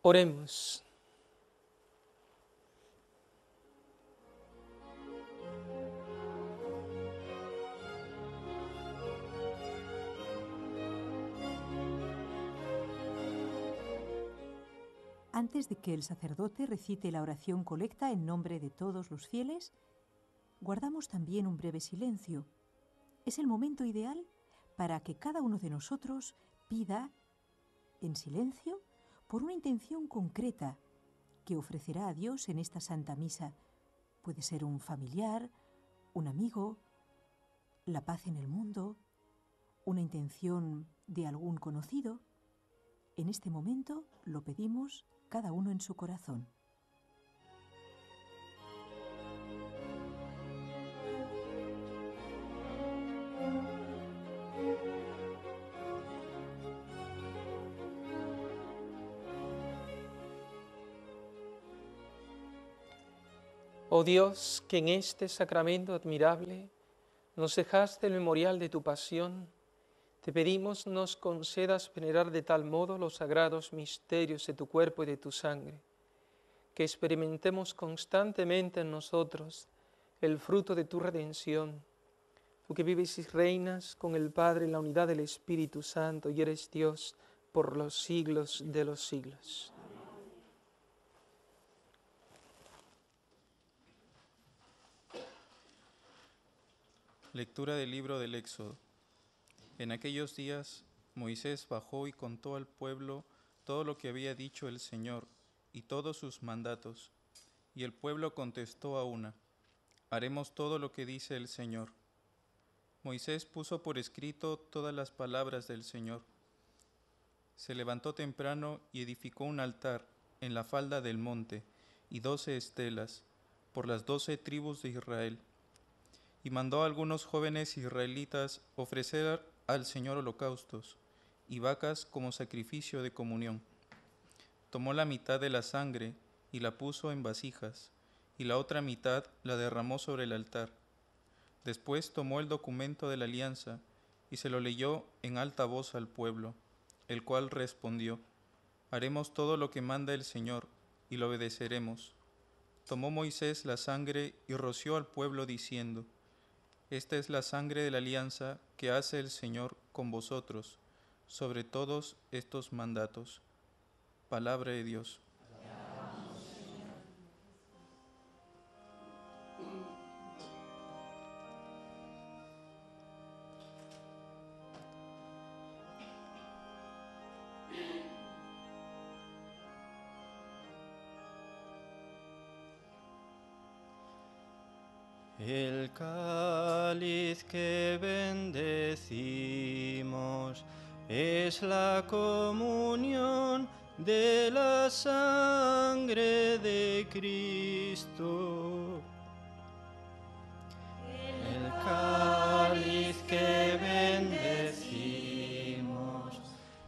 Oremos. Antes de que el sacerdote recite la oración colecta en nombre de todos los fieles, guardamos también un breve silencio. Es el momento ideal para que cada uno de nosotros pida, en silencio, por una intención concreta que ofrecerá a Dios en esta Santa Misa. Puede ser un familiar, un amigo, la paz en el mundo, una intención de algún conocido. En este momento lo pedimos cada uno en su corazón. Oh Dios, que en este sacramento admirable nos dejaste el memorial de tu pasión, te pedimos nos concedas venerar de tal modo los sagrados misterios de tu cuerpo y de tu sangre, que experimentemos constantemente en nosotros el fruto de tu redención, tú que vives y reinas con el Padre en la unidad del Espíritu Santo y eres Dios por los siglos de los siglos. Lectura del libro del Éxodo. En aquellos días Moisés bajó y contó al pueblo todo lo que había dicho el Señor y todos sus mandatos. Y el pueblo contestó a una: haremos todo lo que dice el Señor. Moisés puso por escrito todas las palabras del Señor. Se levantó temprano y edificó un altar en la falda del monte y 12 estelas por las 12 tribus de Israel. Y mandó a algunos jóvenes israelitas ofrecer al Señor holocaustos y vacas como sacrificio de comunión. Tomó la mitad de la sangre y la puso en vasijas, y la otra mitad la derramó sobre el altar. Después tomó el documento de la alianza y se lo leyó en alta voz al pueblo, el cual respondió: haremos todo lo que manda el Señor, y lo obedeceremos. Tomó Moisés la sangre y roció al pueblo diciendo: esta es la sangre de la alianza que hace el Señor con vosotros, sobre todos estos mandatos. Palabra de Dios. El cáliz que bendecimos es la comunión de la sangre de Cristo. El cáliz que bendecimos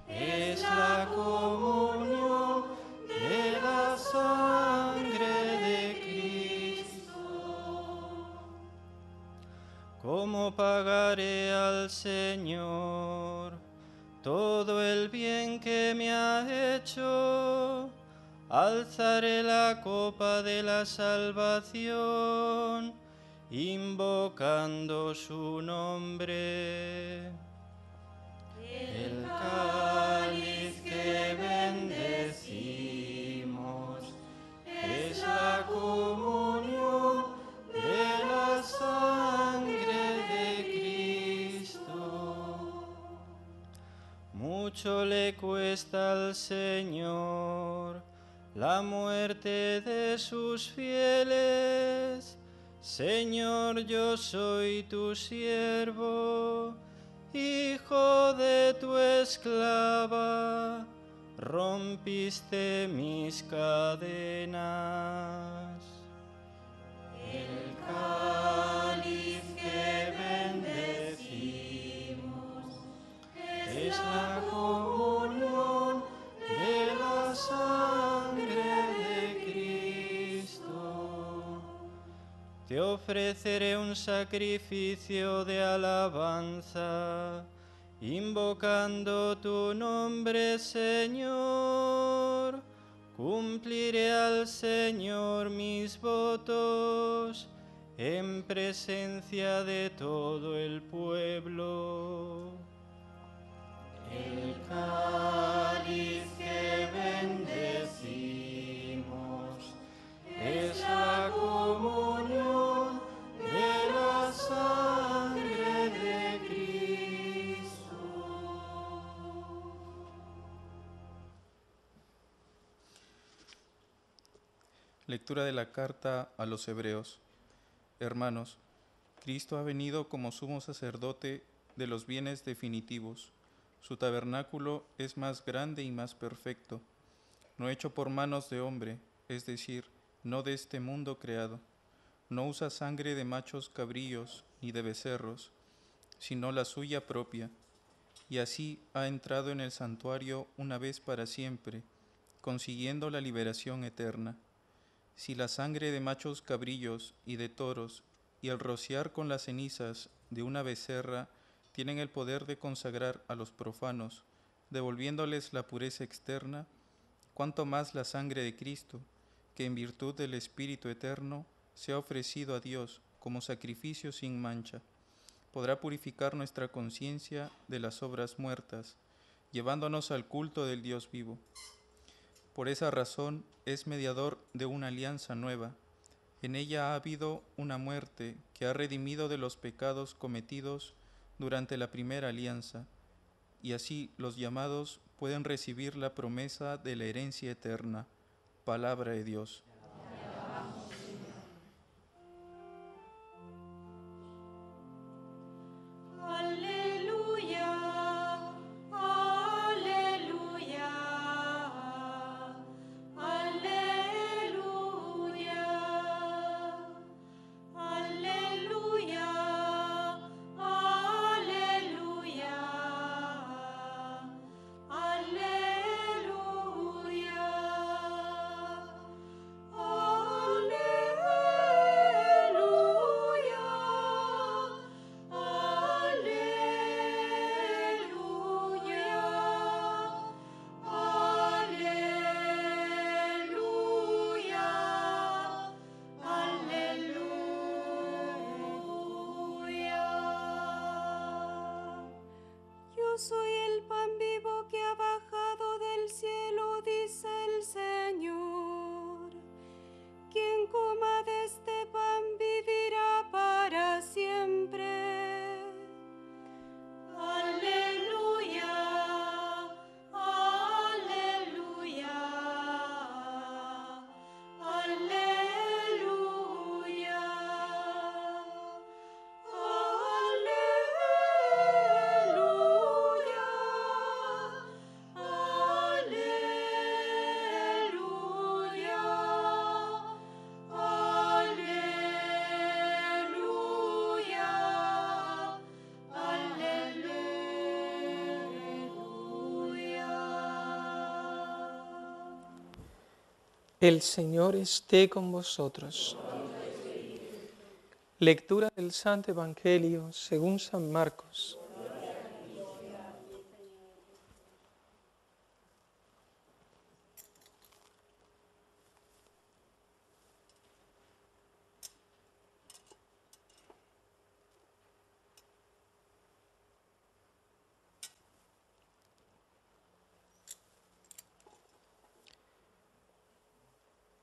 es la comunión de la sangre de Cristo. ¿Cómo pagaré al Señor todo el bien que me ha hecho? Alzaré la copa de la salvación, invocando su nombre. El cáliz que bendecimos es la comunión de la sangre de Cristo. Mucho le cuesta al Señor la muerte de sus fieles. Señor, yo soy tu siervo, hijo de tu esclava, rompiste mis cadenas. El cáliz que bendecimos es la comunión de la sangre de Cristo. Te ofreceré un sacrificio de alabanza, invocando tu nombre, Señor, cumpliré al Señor mis votos en presencia de todo el pueblo. El cáliz que bendecimos es la comunión de la sangre de Cristo. Lectura de la carta a los Hebreos. Hermanos, Cristo ha venido como sumo sacerdote de los bienes definitivos. Su tabernáculo es más grande y más perfecto, no hecho por manos de hombre, es decir, no de este mundo creado. No usa sangre de machos cabríos ni de becerros, sino la suya propia, y así ha entrado en el santuario una vez para siempre, consiguiendo la liberación eterna. Si la sangre de machos cabrillos y de toros y el rociar con las cenizas de una becerra tienen el poder de consagrar a los profanos, devolviéndoles la pureza externa, cuánto más la sangre de Cristo, que en virtud del Espíritu Eterno se ha ofrecido a Dios como sacrificio sin mancha, podrá purificar nuestra conciencia de las obras muertas, llevándonos al culto del Dios vivo. Por esa razón es mediador de una alianza nueva. En ella ha habido una muerte que ha redimido de los pecados cometidos durante la primera alianza, y así los llamados pueden recibir la promesa de la herencia eterna. Palabra de Dios. Soy el pan vivo que ha bajado del cielo, dice el Señor. Quien coma de este pan vivirá para siempre. Aleluya, aleluya, aleluya. El Señor esté con vosotros. Lectura del Santo Evangelio según San Marcos.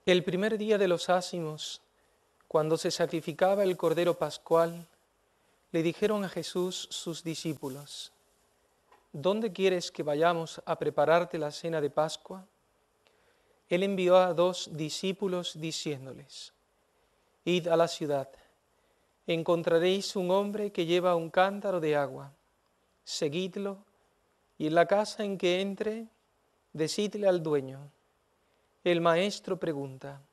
El primer día de los ázimos, cuando se sacrificaba el Cordero Pascual, le dijeron a Jesús sus discípulos: ¿Dónde quieres que vayamos a prepararte la cena de Pascua? Él envió a 2 discípulos diciéndoles: Id a la ciudad, encontraréis un hombre que lleva un cántaro de agua, seguidlo, y en la casa en que entre, decidle al dueño: el maestro pregunta: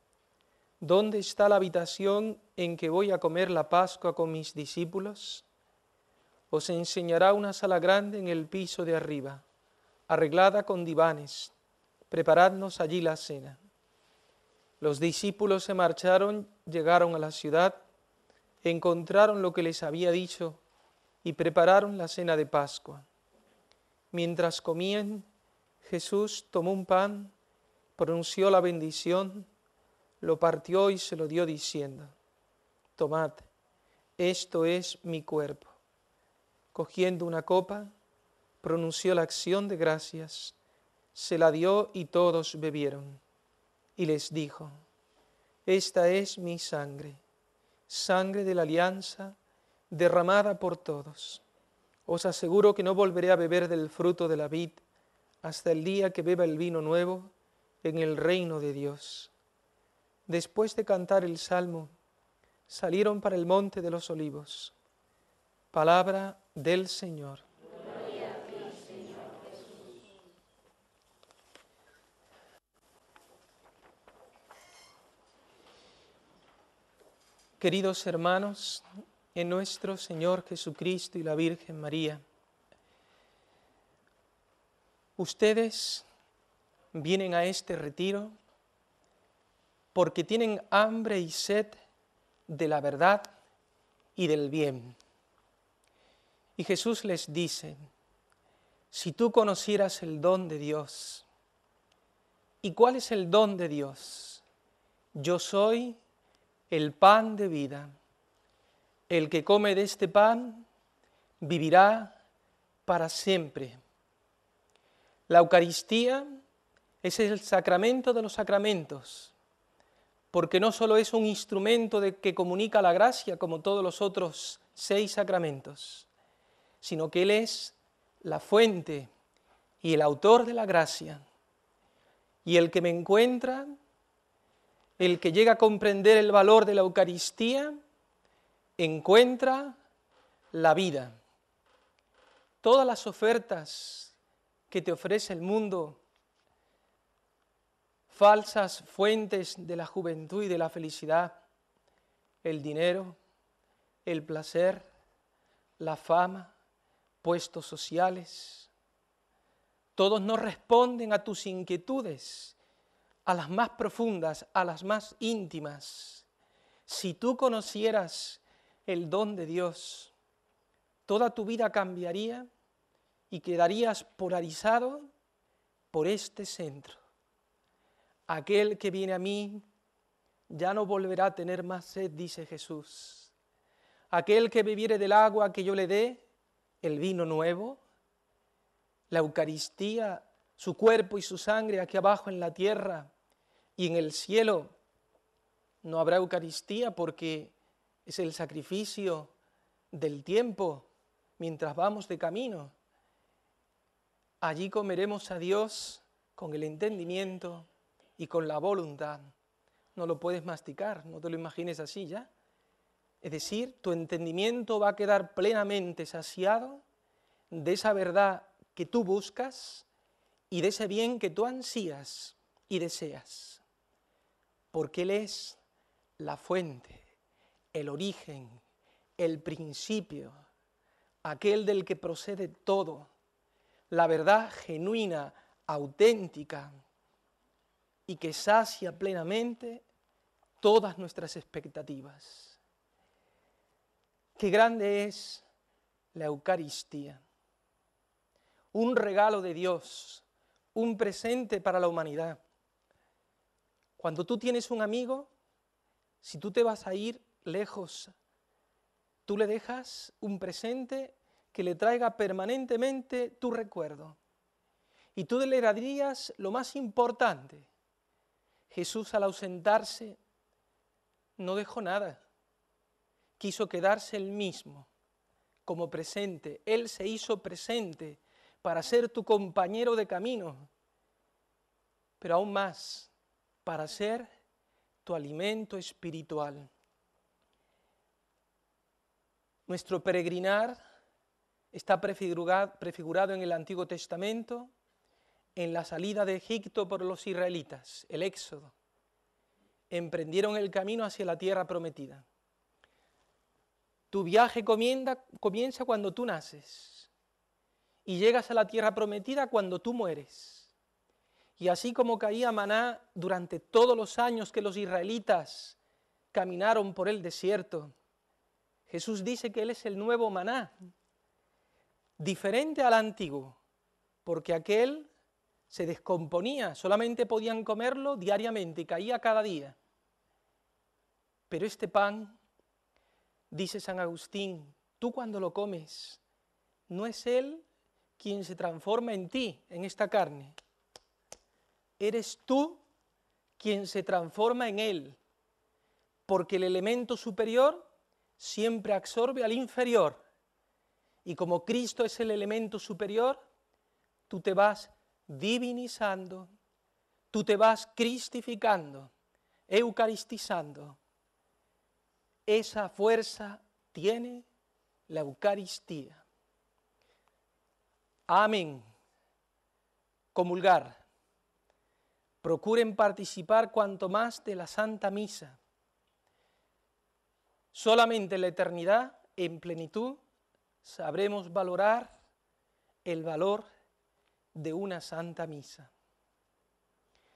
¿dónde está la habitación en que voy a comer la Pascua con mis discípulos? Os enseñará una sala grande en el piso de arriba, arreglada con divanes. Preparadnos allí la cena. Los discípulos se marcharon, llegaron a la ciudad, encontraron lo que les había dicho y prepararon la cena de Pascua. Mientras comían, Jesús tomó un pan, pronunció la bendición, lo partió y se lo dio diciendo: tomad, esto es mi cuerpo. Cogiendo una copa, pronunció la acción de gracias, se la dio y todos bebieron. Y les dijo: esta es mi sangre, sangre de la alianza, derramada por todos. Os aseguro que no volveré a beber del fruto de la vid hasta el día que beba el vino nuevo en el reino de Dios. Después de cantar el salmo, salieron para el monte de los olivos. Palabra del Señor. Gloria a ti, Señor Jesús. Queridos hermanos, en nuestro Señor Jesucristo y la Virgen María, ustedes vienen a este retiro porque tienen hambre y sed de la verdad y del bien. Y Jesús les dice: si tú conocieras el don de Dios. ¿Y cuál es el don de Dios? Yo soy el pan de vida. El que come de este pan vivirá para siempre. La Eucaristía es el sacramento de los sacramentos, porque no solo es un instrumento que comunica la gracia como todos los otros 6 sacramentos, sino que Él es la fuente y el autor de la gracia. Y el que me encuentra, el que llega a comprender el valor de la Eucaristía, encuentra la vida. Todas las ofertas que te ofrece el mundo, falsas fuentes de la juventud y de la felicidad, el dinero, el placer, la fama, puestos sociales, todos no responden a tus inquietudes, a las más profundas, a las más íntimas. Si tú conocieras el don de Dios, toda tu vida cambiaría y quedarías polarizado por este centro. Aquel que viene a mí ya no volverá a tener más sed, dice Jesús. Aquel que bebiere del agua que yo le dé, el vino nuevo, la Eucaristía, su cuerpo y su sangre aquí abajo en la tierra y en el cielo, no habrá Eucaristía porque es el sacrificio del tiempo mientras vamos de camino. Allí comeremos a Dios con el entendimiento y con la voluntad. No lo puedes masticar, no te lo imagines así ya. Es decir, tu entendimiento va a quedar plenamente saciado de esa verdad que tú buscas y de ese bien que tú ansías y deseas. Porque Él es la fuente, el origen, el principio, aquel del que procede todo, la verdad genuina, auténtica y que sacia plenamente todas nuestras expectativas. Qué grande es la Eucaristía, un regalo de Dios, un presente para la humanidad. Cuando tú tienes un amigo, si tú te vas a ir lejos, tú le dejas un presente que le traiga permanentemente tu recuerdo. Y tú le darías lo más importante. Jesús, al ausentarse, no dejó nada. Quiso quedarse Él mismo como presente. Él se hizo presente para ser tu compañero de camino, pero aún más, para ser tu alimento espiritual. Nuestro peregrinar está prefigurado en el Antiguo Testamento en la salida de Egipto por los israelitas, el Éxodo. Emprendieron el camino hacia la tierra prometida. Tu viaje comienza cuando tú naces y llegas a la tierra prometida cuando tú mueres. Y así como caía maná durante todos los años que los israelitas caminaron por el desierto, Jesús dice que Él es el nuevo maná, diferente al antiguo, porque aquel se descomponía, solamente podían comerlo diariamente y caía cada día. Pero este pan, dice San Agustín, tú cuando lo comes, no es Él quien se transforma en ti, en esta carne. Eres tú quien se transforma en Él, porque el elemento superior siempre absorbe al inferior. Y como Cristo es el elemento superior, tú te vas divinizando, tú te vas cristificando, eucaristizando. Esa fuerza tiene la Eucaristía. Amén. Comulgar. Procuren participar cuanto más de la Santa Misa. Solamente en la eternidad, en plenitud, sabremos valorar el valor de una Santa Misa.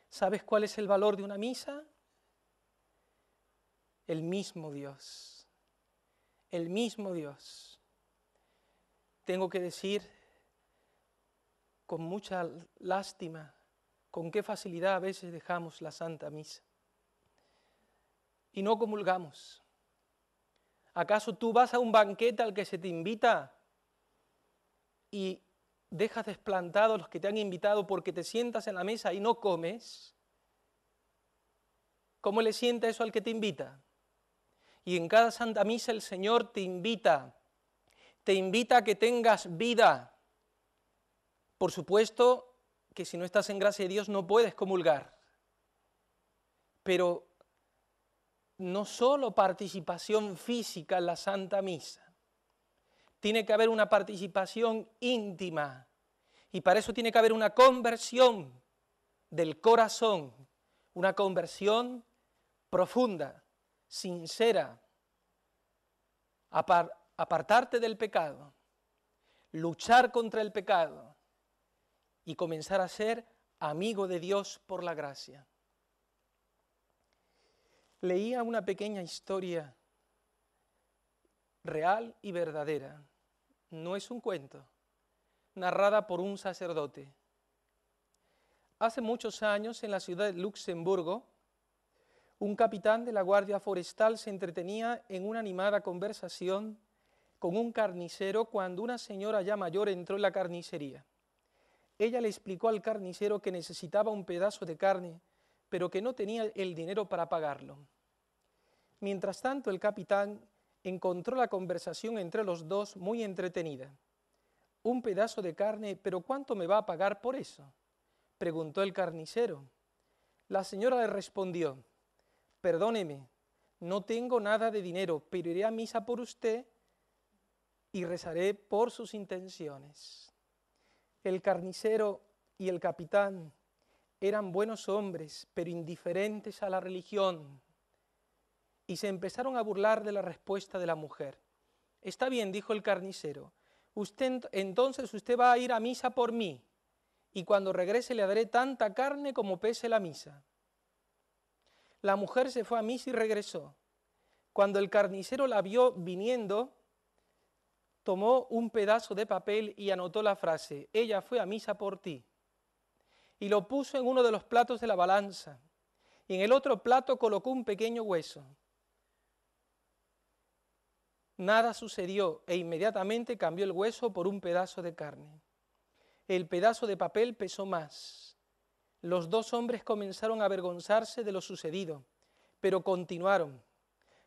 ¿Sabes cuál es el valor de una misa? El mismo Dios. El mismo Dios. Tengo que decir con mucha lástima con qué facilidad a veces dejamos la Santa Misa y no comulgamos. ¿Acaso tú vas a un banquete al que se te invita y dejas desplantados los que te han invitado porque te sientas en la mesa y no comes? ¿Cómo le sienta eso al que te invita? Y en cada Santa Misa el Señor te invita a que tengas vida. Por supuesto que si no estás en gracia de Dios no puedes comulgar, pero no solo participación física en la Santa Misa, tiene que haber una participación íntima y para eso tiene que haber una conversión del corazón, una conversión profunda, sincera, apartarte del pecado, luchar contra el pecado y comenzar a ser amigo de Dios por la gracia. Leía una pequeña historia real y verdadera, no es un cuento, narrada por un sacerdote. Hace muchos años, en la ciudad de Luxemburgo, un capitán de la Guardia Forestal se entretenía en una animada conversación con un carnicero cuando una señora ya mayor entró en la carnicería. Ella le explicó al carnicero que necesitaba un pedazo de carne, pero que no tenía el dinero para pagarlo. Mientras tanto, el capitán encontró la conversación entre los dos muy entretenida. «Un pedazo de carne, pero ¿cuánto me va a pagar por eso?», preguntó el carnicero. La señora le respondió: «Perdóneme, no tengo nada de dinero, pero iré a misa por usted y rezaré por sus intenciones». El carnicero y el capitán eran buenos hombres, pero indiferentes a la religión, y se empezaron a burlar de la respuesta de la mujer. «Está bien», dijo el carnicero, entonces usted va a ir a misa por mí, y cuando regrese le daré tanta carne como pese la misa». La mujer se fue a misa y regresó. Cuando el carnicero la vio viniendo, tomó un pedazo de papel y anotó la frase: «Ella fue a misa por ti», y lo puso en uno de los platos de la balanza, y en el otro plato colocó un pequeño hueso. Nada sucedió e inmediatamente cambió el hueso por un pedazo de carne. El pedazo de papel pesó más. Los dos hombres comenzaron a avergonzarse de lo sucedido, pero continuaron.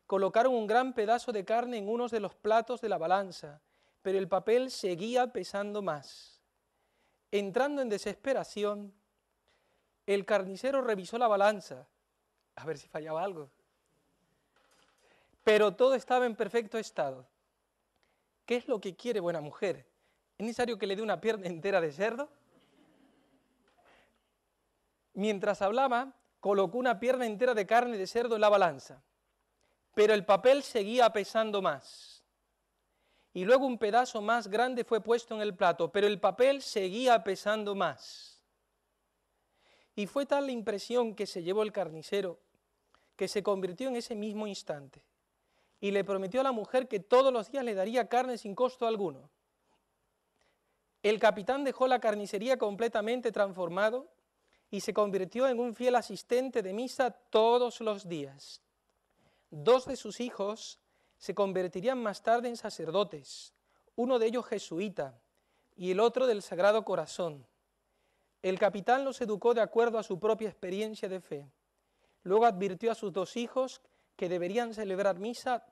Colocaron un gran pedazo de carne en uno de los platos de la balanza, pero el papel seguía pesando más. Entrando en desesperación, el carnicero revisó la balanza, a ver si fallaba algo. Pero todo estaba en perfecto estado. ¿Qué es lo que quiere buena mujer? ¿Es necesario que le dé una pierna entera de cerdo? Mientras hablaba, colocó una pierna entera de carne de cerdo en la balanza, pero el papel seguía pesando más. Y luego un pedazo más grande fue puesto en el plato, pero el papel seguía pesando más. Y fue tal la impresión que se llevó el carnicero, que se convirtió en ese mismo instante, y le prometió a la mujer que todos los días le daría carne sin costo alguno. El capitán dejó la carnicería completamente transformado y se convirtió en un fiel asistente de misa todos los días. 2 de sus hijos se convertirían más tarde en sacerdotes, uno de ellos jesuita y el otro del Sagrado Corazón. El capitán los educó de acuerdo a su propia experiencia de fe. Luego advirtió a sus 2 hijos que deberían celebrar misa